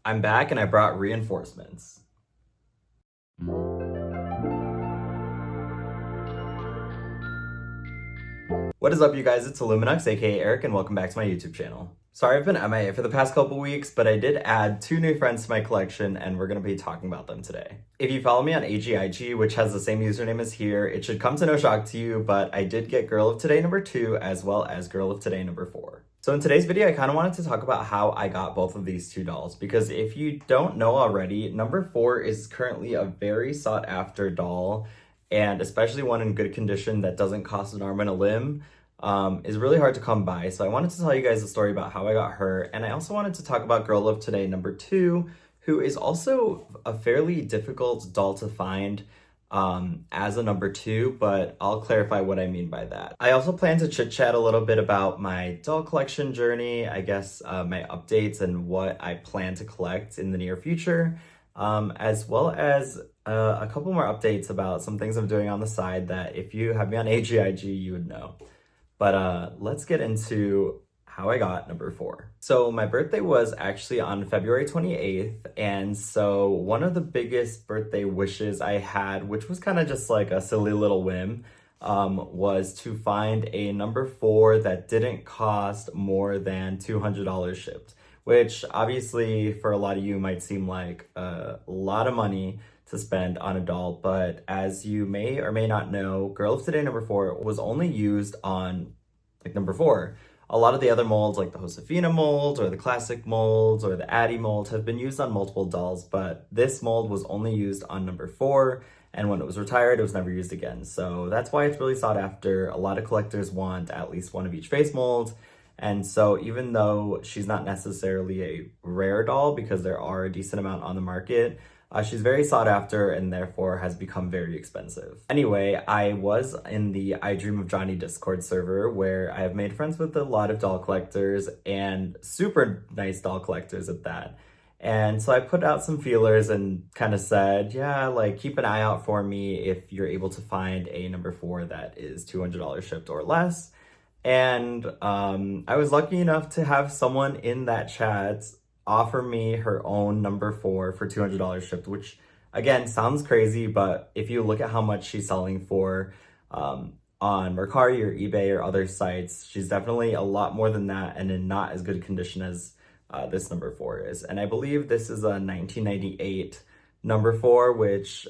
I'm back and I brought reinforcements. What is up, you guys? It's Illuminux, aka Eric, and welcome back to my YouTube channel. Sorry I've been MIA for the past couple weeks, but I did add 2 new friends to my collection, and we're gonna be talking about them today. If you follow me on AGIG, which has the same username as here, it should come to no shock to you, but I did get Girl of Today number 2 as well as Girl of Today number 4. So in today's video, I kind of wanted to talk about how I got both of these 2 dolls, because if you don't know already, number 4 is currently a very sought after doll, and especially one in good condition that doesn't cost an arm and a limb, is really hard to come by. So I wanted to tell you guys a story about how I got her, and I also wanted to talk about Girl of Today number 2, who is also a fairly difficult doll to find as a number 2, but I'll clarify what I mean by that. I also plan to chit chat a little bit about my doll collection journey, I guess my updates and what I plan to collect in the near future, as well as a couple more updates about some things I'm doing on the side that if you have me on AGIG, you would know. But let's get into how I got number 4. So my birthday was actually on February 28th, and so one of the biggest birthday wishes I had, which was kind of just like a silly little whim, was to find a number 4 that didn't cost more than $200 shipped, which obviously for a lot of you might seem like a lot of money to spend on a doll, but as you may or may not know, Girl of Today number 4 was only used on like number 4. A lot of the other molds, like the Josefina mold or the classic molds or the Addie mold, have been used on multiple dolls, but this mold was only used on number 4, and when it was retired, it was never used again. So that's why it's really sought after. A lot of collectors want at least one of each face mold, and so even though she's not necessarily a rare doll, because there are a decent amount on the market, she's very sought after and therefore has become very expensive. Anyway, I was in the I Dream of Johnny Discord server where I have made friends with a lot of doll collectors and super nice doll collectors at that. And so I put out some feelers and kind of said, yeah, like keep an eye out for me if you're able to find a number 4 that is $200 shipped or less. And I was lucky enough to have someone in that chat offer me her own number 4 for $200 shipped, which again sounds crazy, but if you look at how much she's selling for on Mercari or eBay or other sites, she's definitely a lot more than that and in not as good condition as this number 4 is. And I believe this is a 1998 number 4, which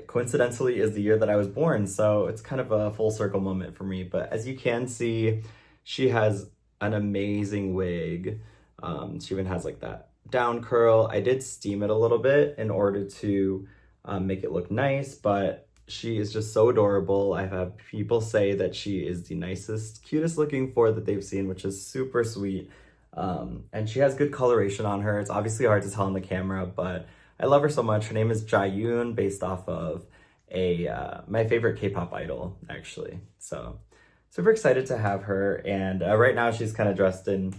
coincidentally is the year that I was born. So it's kind of a full circle moment for me. But as you can see, she has an amazing wig. She even has like that down curl. I did steam it a little bit in order to make it look nice, but she is just so adorable. I've had people say that she is the nicest, cutest looking 4 that they've seen, which is super sweet. And she has good coloration on her. It's obviously hard to tell on the camera, but I love her so much. Her name is Jaeyoon, based off of my favorite K-pop idol, actually. So super excited to have her. And right now she's kind of dressed in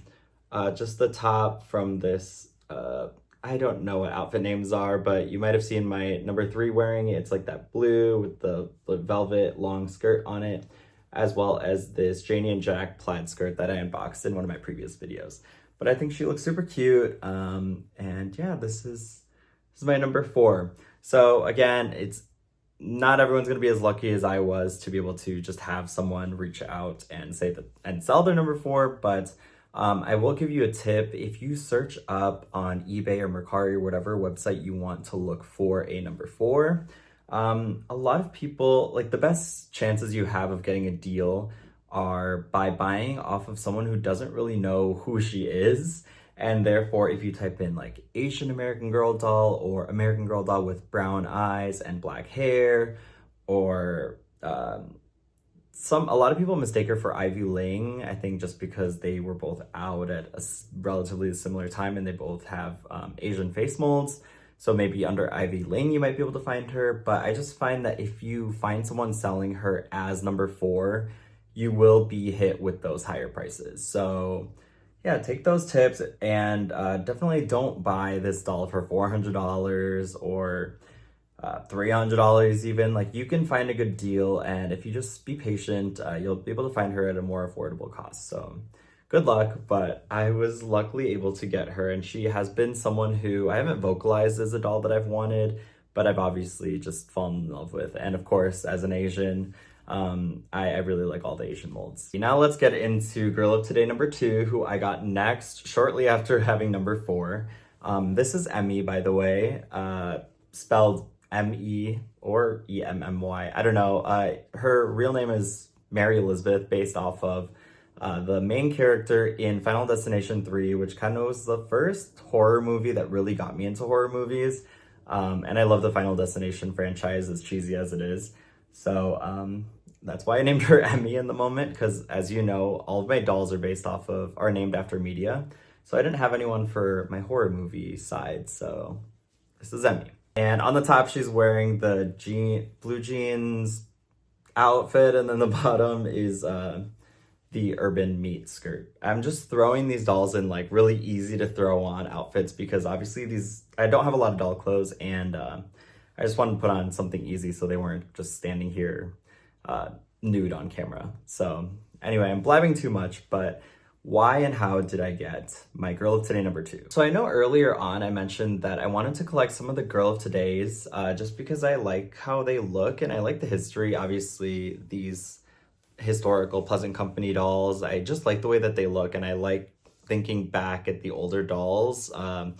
just the top from this, I don't know what outfit names are, but you might have seen my number 3 wearing it. It's like that blue with the velvet long skirt on it, as well as this Janie and Jack plaid skirt that I unboxed in one of my previous videos. But I think she looks super cute. And yeah, this is my number 4. So again, it's not everyone's gonna be as lucky as I was to be able to just have someone reach out and say that and sell their number 4, but I will give you a tip. If you search up on eBay or Mercari or whatever website you want to look for a number 4, a lot of people, like the best chances you have of getting a deal are by buying off of someone who doesn't really know who she is. And therefore, if you type in like Asian American Girl doll or American Girl doll with brown eyes and black hair, or a lot of people mistake her for Ivy Ling, I think just because they were both out at a relatively similar time and they both have Asian face molds. So maybe under Ivy Ling you might be able to find her, but I just find that if you find someone selling her as number 4, you will be hit with those higher prices. So yeah, take those tips and definitely don't buy this doll for $400 or $300 even. Like, you can find a good deal, and if you just be patient, you'll be able to find her at a more affordable cost. So good luck, but I was luckily able to get her, and she has been someone who I haven't vocalized as a doll that I've wanted, but I've obviously just fallen in love with. And of course, as an Asian, I really like all the Asian molds. Now let's get into Girl of Today number 2, who I got next shortly after having number 4. This is Emmy, by the way, spelled M-E or E-M-M-Y. I don't know. Her real name is Mary Elizabeth, based off of the main character in Final Destination 3, which kind of was the first horror movie that really got me into horror movies. And I love the Final Destination franchise, as cheesy as it is. So that's why I named her Emmy in the moment, because as you know, all of my dolls are named after media. So I didn't have anyone for my horror movie side, so this is Emmy. And on the top, she's wearing the blue jeans outfit, and then the bottom is the urban meat skirt. I'm just throwing these dolls in like really easy to throw on outfits because obviously I don't have a lot of doll clothes, and I just wanted to put on something easy so they weren't just standing here nude on camera. So anyway, I'm blabbing too much, but why and how did I get my Girl of Today number 2? So I know earlier on I mentioned that I wanted to collect some of the Girl of Todays just because I like how they look and I like the history. Obviously, these historical Pleasant Company dolls, I just like the way that they look, and I like thinking back at the older dolls. I'm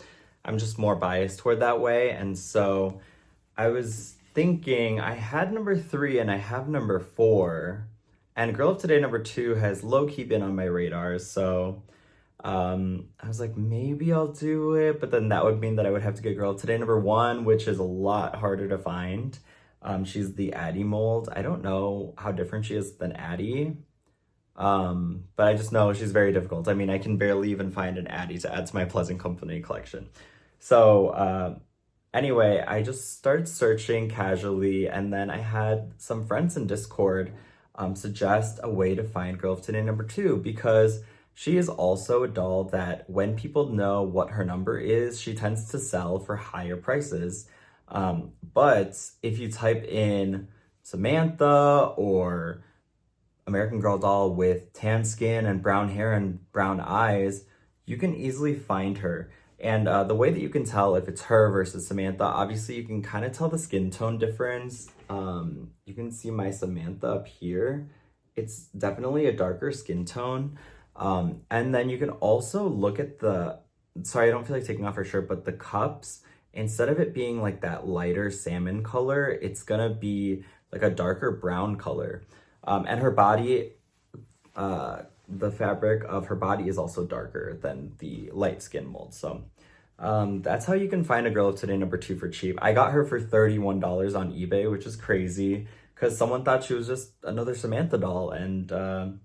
just more biased toward that way, and so I was thinking I had number 3 and I have number 4, and Girl of Today number 2 has low-key been on my radar, so I was like, maybe I'll do it, but then that would mean that I would have to get Girl of Today number 1, which is a lot harder to find. She's the Addie mold. I don't know how different she is than Addie, but I just know she's very difficult. I mean, I can barely even find an Addie to add to my Pleasant Company collection. So anyway, I just started searching casually, and then I had some friends in Discord suggest a way to find Girl of Today number 2, because she is also a doll that when people know what her number is, she tends to sell for higher prices. But if you type in Samantha or American Girl doll with tan skin and brown hair and brown eyes, you can easily find her. And the way that you can tell if it's her versus Samantha, obviously you can kind of tell the skin tone difference. You can see my Samantha up here. It's definitely a darker skin tone. And then you can also look at sorry, I don't feel like taking off her shirt, but the cups, instead of it being like that lighter salmon color, it's gonna be like a darker brown color. And her body, the fabric of her body is also darker than the light skin mold. So that's how you can find a Girl of Today number 2 for cheap. I got her for $31 on eBay, which is crazy because someone thought she was just another Samantha doll. And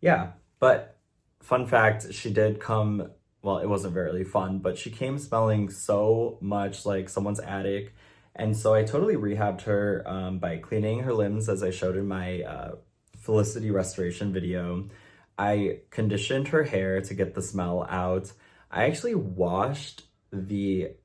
yeah, but fun fact, she did come, well, it wasn't very fun, but she came smelling so much like someone's attic. And so I totally rehabbed her by cleaning her limbs, as I showed in my Felicity restoration video. I conditioned her hair to get the smell out. I actually washed the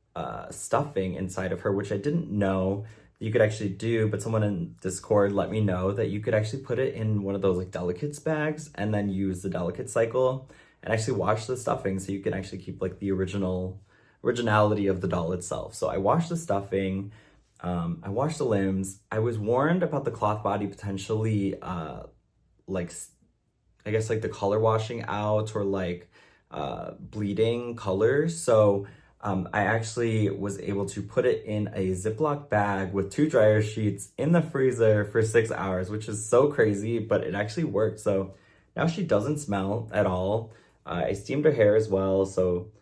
stuffing inside of her, which I didn't know you could actually do, but someone in Discord let me know that you could actually put it in one of those like delicates bags and then use the delicate cycle and actually wash the stuffing so you can actually keep like the originality of the doll itself. So I washed the stuffing, I washed the limbs. I was warned about the cloth body potentially like, I guess like the color washing out or like bleeding colors. So I actually was able to put it in a Ziploc bag with 2 dryer sheets in the freezer for 6 hours, which is so crazy, but it actually worked. So now she doesn't smell at all. I steamed her hair as well, so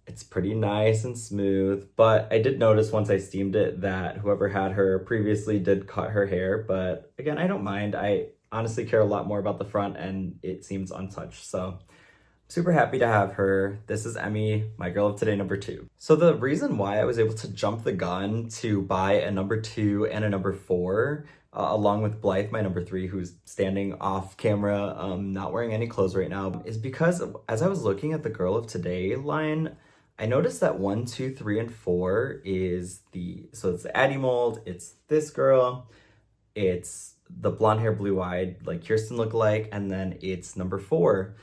it's pretty nice and smooth. But I did notice once I steamed it that whoever had her previously did cut her hair. But again, I don't mind. I honestly care a lot more about the front, and it seems untouched. So super happy to have her. This is Emmy, my Girl of Today number 2. So the reason why I was able to jump the gun to buy a number 2 and a number 4, along with Blythe, my number 3, who's standing off camera, not wearing any clothes right now, is because as I was looking at the Girl of Today line, I noticed that 1, 2, 3, and 4 is so it's the Addie mold, it's this girl, it's the blonde hair, blue eyed, like Kirsten lookalike, and then it's number 4.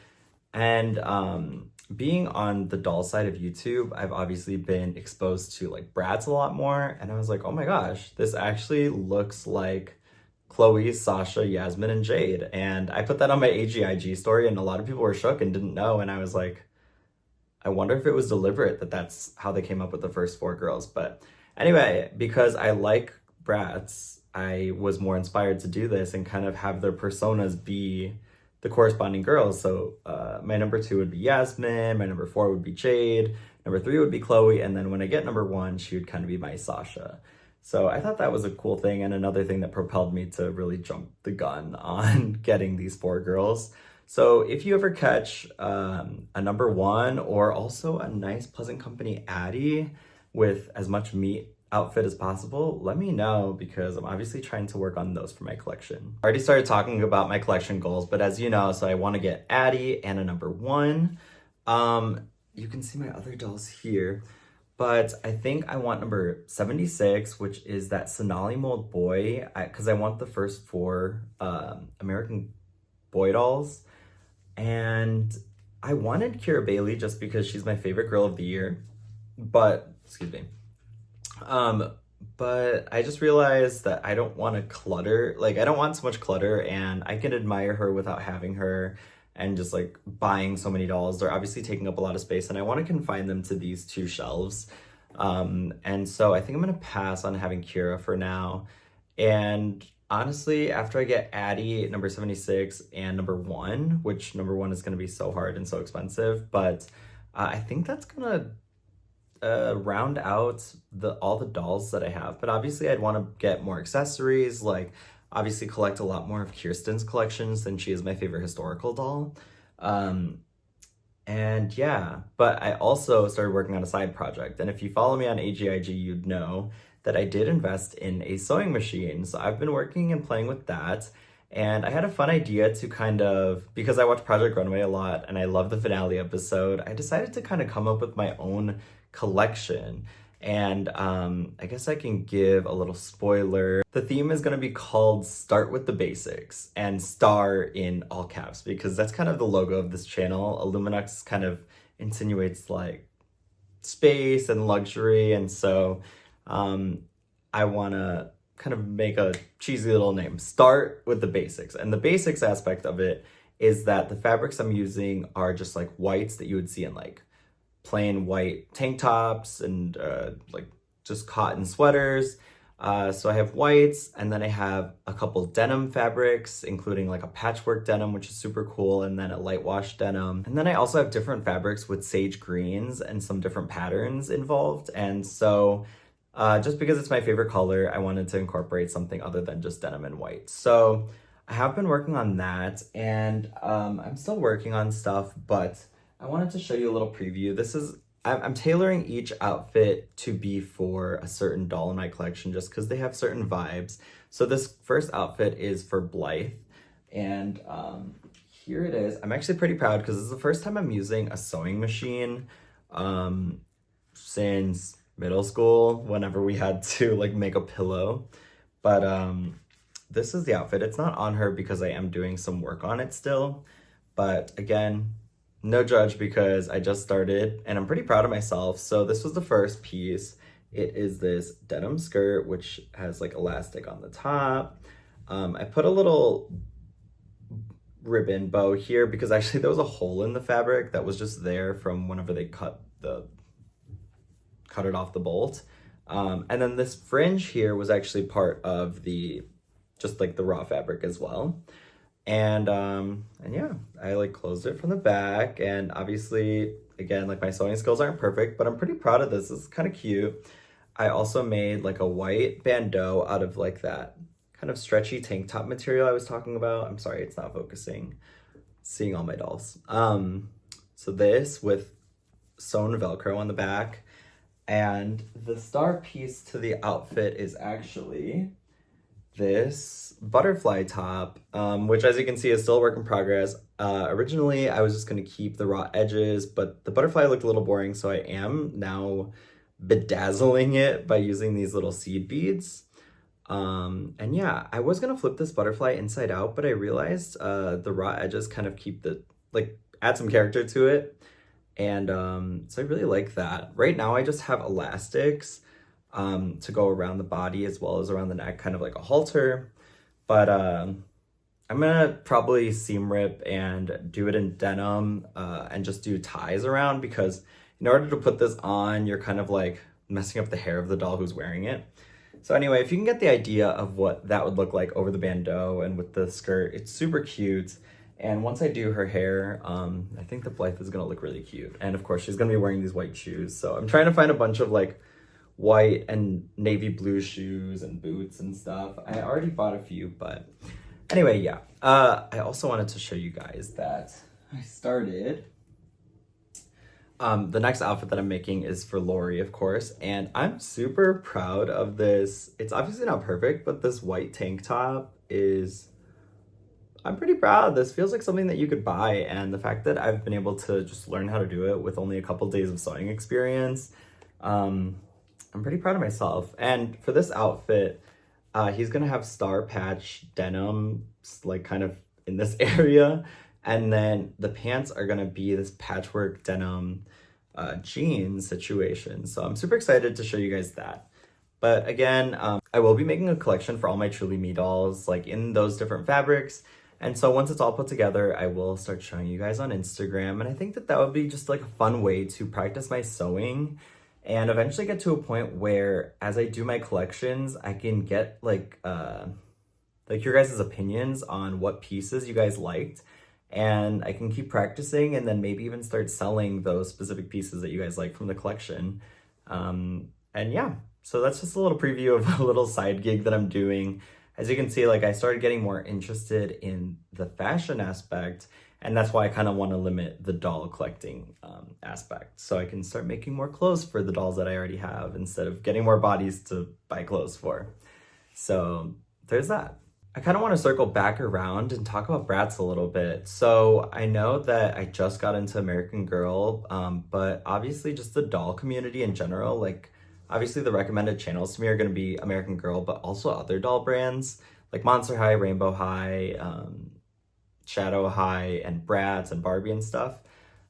And being on the doll side of YouTube, I've obviously been exposed to like Bratz a lot more. And I was like, oh my gosh, this actually looks like Chloe, Sasha, Yasmin, and Jade. And I put that on my AGIG story, and a lot of people were shook and didn't know. And I was like, I wonder if it was deliberate that that's how they came up with the first four girls. But anyway, because I like Bratz, I was more inspired to do this and kind of have their personas be the corresponding girls. So my number 2 would be Yasmin, my number 4 would be Jade, number 3 would be Chloe, and then when I get number 1, she would kind of be my Sasha. So I thought that was a cool thing, and another thing that propelled me to really jump the gun on getting these 4 girls. So if you ever catch a number 1 or also a nice Pleasant Company Addy with as much meat outfit as possible, let me know, because I'm obviously trying to work on those for my collection. I already started talking about my collection goals, but as you know, so I want to get Addy and a number 1. You can see my other dolls here, but I think I want number 76, which is that Sonali mold boy, because I want the first 4 American boy dolls. And I wanted Kira Bailey just because she's my favorite girl of the year, but excuse me. But I just realized that I don't want to clutter, like I don't want so much clutter, and I can admire her without having her, and just like buying so many dolls. They're obviously taking up a lot of space, and I want to confine them to these 2 shelves. And so I think I'm gonna pass on having Kira for now. And honestly, after I get Addy number 76 and number 1, which number 1 is gonna be so hard and so expensive, but I think that's gonna round out all the dolls that I have. But obviously I'd want to get more accessories, like obviously collect a lot more of Kirsten's collections, since she is my favorite historical doll. And yeah, but I also started working on a side project, and if you follow me on AGIG, you'd know that I did invest in a sewing machine. So I've been working and playing with that. And I had a fun idea to kind of, because I watch Project Runway a lot and I love the finale episode, I decided to kind of come up with my own collection. And I guess I can give a little spoiler. The theme is going to be called Start with the Basics, and star in all caps, because that's kind of the logo of this channel. Illuminux kind of insinuates like space and luxury, and so I want to kind of make a cheesy little name. Start with the basics. And the basics aspect of it is that the fabrics I'm using are just like whites that you would see in like plain white tank tops and like just cotton sweaters. So I have whites, and then I have a couple denim fabrics, including like a patchwork denim, which is super cool, and then a light wash denim. And then I also have different fabrics with sage greens and some different patterns involved. And so just because it's my favorite color, I wanted to incorporate something other than just denim and white. So I have been working on that, and I'm still working on stuff, but I wanted to show you a little preview. I'm tailoring each outfit to be for a certain doll in my collection, just because they have certain vibes. So this first outfit is for Blythe, and here it is. I'm actually pretty proud because this is the first time I'm using a sewing machine since middle school, whenever we had to like make a pillow. But this is the outfit. It's not on her because I am doing some work on it still, but again, no judge, because I just started and I'm pretty proud of myself. So this was the first piece. It is this denim skirt, which has like elastic on the top. I put a little ribbon bow here because actually there was a hole in the fabric that was just there from whenever they cut it off the bolt. And then this fringe here was actually part of just like the raw fabric as well. And yeah, I like closed it from the back, and obviously, again, like my sewing skills aren't perfect, but I'm pretty proud of this. This is kind of cute. I also made like a white bandeau out of like that kind of stretchy tank top material I was talking about. I'm sorry, it's not focusing. Seeing all my dolls. So this with sewn Velcro on the back, and the star piece to the outfit is actually this butterfly top, which as you can see is still a work in progress. Originally, I was just going to keep the raw edges, but the butterfly looked a little boring, so I am now bedazzling it by using these little seed beads. And yeah, I was going to flip this butterfly inside out, but I realized the raw edges kind of keep the, like, add some character to it. And so I really like that. Right now I just have elastics to go around the body as well as around the neck, kind of like a halter. But I'm gonna probably seam rip and do it in denim and just do ties around, because in order to put this on, you're kind of like messing up the hair of the doll who's wearing it. So anyway, if you can get the idea of what that would look like over the bandeau and with the skirt, it's super cute. And once I do her hair, I think the Blythe is gonna look really cute. And of course, she's gonna be wearing these white shoes. So I'm trying to find a bunch of like white and navy blue shoes and boots and stuff. I already bought a few, but anyway, yeah. I also wanted to show you guys that I started. The next outfit that I'm making is for Lori, of course, and I'm super proud of this. It's obviously not perfect, but this white tank top is, I'm pretty proud. This feels like something that you could buy, and the fact that I've been able to just learn how to do it with only a couple days of sewing experience, I'm pretty proud of myself. And for this outfit, he's gonna have star patch denim, like kind of in this area, and then the pants are gonna be this patchwork denim jeans situation. So I'm super excited to show you guys that. But again, I will be making a collection for all my Truly Me dolls, like in those different fabrics. And so once it's all put together, I will start showing you guys on Instagram. And I think that that would be just like a fun way to practice my sewing and eventually get to a point where as I do my collections, I can get like your guys' opinions on what pieces you guys liked. And I can keep practicing and then maybe even start selling those specific pieces that you guys like from the collection. And yeah, so that's just a little preview of a little side gig that I'm doing. As you can see, like I started getting more interested in the fashion aspect, and that's why I kind of want to limit the doll collecting aspect. So I can start making more clothes for the dolls that I already have instead of getting more bodies to buy clothes for. So there's that. I kind of want to circle back around and talk about Bratz a little bit. So I know that I just got into American Girl, but obviously just the doll community in general, like obviously the recommended channels to me are going to be American Girl, but also other doll brands like Monster High, Rainbow High, Shadow High, and Bratz and Barbie and stuff.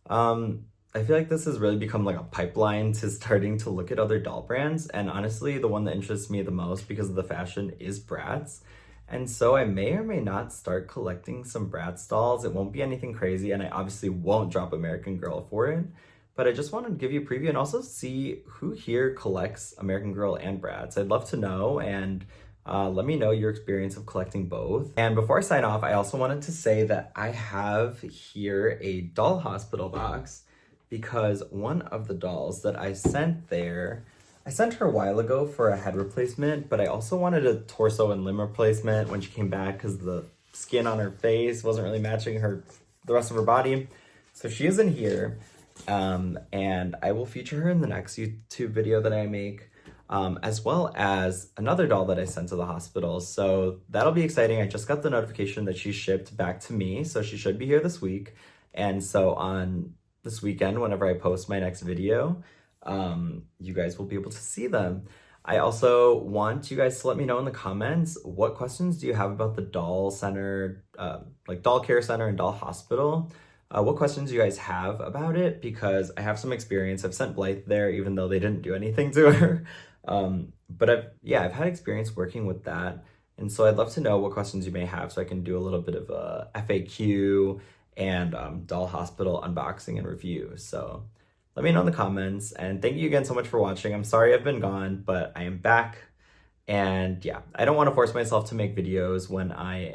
I feel like this has really become like a pipeline to starting to look at other doll brands. And honestly, the one that interests me the most because of the fashion is Bratz. And so I may or may not start collecting some Bratz dolls. It won't be anything crazy, and I obviously won't drop American Girl for it. But I just wanted to give you a preview and also see who here collects American Girl and Bratz. I'd love to know, and let me know your experience of collecting both. And before I sign off, I also wanted to say that I have here a doll hospital box because one of the dolls that I sent there, I sent her a while ago for a head replacement, but I also wanted a torso and limb replacement when she came back because the skin on her face wasn't really matching the rest of her body. So she is in here, and I will feature her in the next YouTube video that I make, as well as another doll that I sent to the hospital. So that'll be exciting. I just got the notification that she shipped back to me, so she should be here this week. And so on this weekend, whenever I post my next video, you guys will be able to see them. I also want you guys to let me know in the comments, what questions do you have about the doll center, like doll care center and doll hospital? What questions do you guys have about it? Because I have some experience. I've sent Blythe there, even though they didn't do anything to her. But I've had experience working with that. And so I'd love to know what questions you may have so I can do a little bit of a FAQ and doll hospital unboxing and review. So let me know in the comments, and thank you again so much for watching. I'm sorry I've been gone, but I am back. And yeah, I don't want to force myself to make videos when I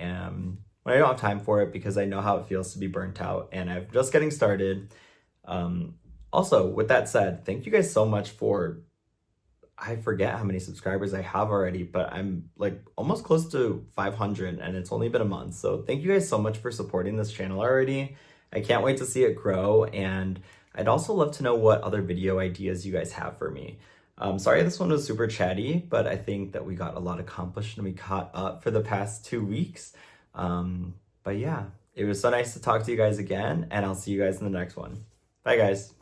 don't have time for it, because I know how it feels to be burnt out and I'm just getting started. Also, with that said, thank you guys so much for, I forget how many subscribers I have already, but I'm like almost close to 500 and it's only been a month. So thank you guys so much for supporting this channel already. I can't wait to see it grow, and I'd also love to know what other video ideas you guys have for me. Sorry this one was super chatty, but I think that we got a lot accomplished and we caught up for the past 2 weeks. But yeah, it was so nice to talk to you guys again, and I'll see you guys in the next one. Bye guys.